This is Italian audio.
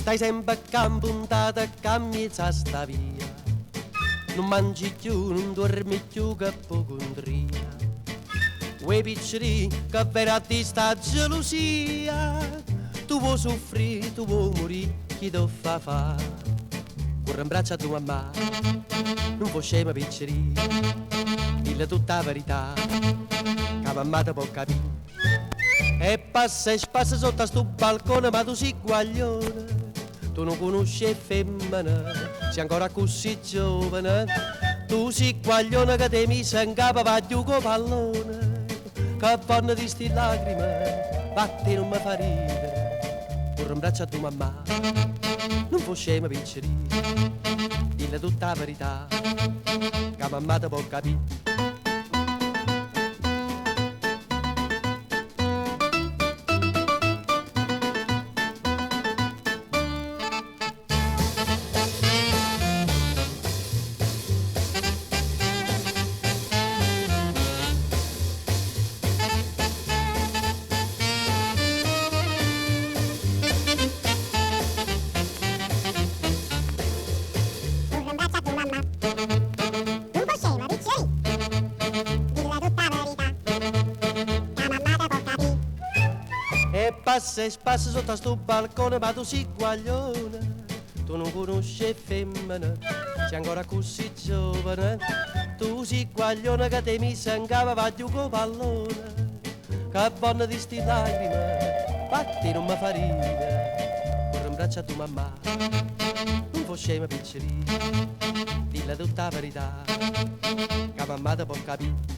Stai sempre a campo puntato a camminare sta via. Non mangi più, non dormi più che ipocondria. Quei piccoli che vera a te sta gelosia. Tu vuoi soffrire, tu vuoi morire, chi ti fa fa? Corre in braccio a tua mamma, non puoi scema piccoli. Dille tutta la verità, che mamma ti può capire. E passa sotto a sto balcone, ma tu sei guaglione. Tu non conosci femmina, sei ancora così giovane. Tu sei guaglione che ti mise in capo va giù con pallone. Che vanno di sti lacrime, batti non mi fa ridere. Corre in braccio a tua mamma, non puoi scema piccoli. Dille tutta la verità, che mamma ti può capire. E passa sotto a sto balcone, ma tu sei guaglione. Tu non conosci femmina, sei ancora così giovane. Tu sei guaglione che ti mise in capo va giù con pallone. Che buona di sti lacrime, batti non mi fa ridere. Corre in braccio a tua mamma, non puoi scema piccoli. Dille tutta la verità, che mamma ti può capire.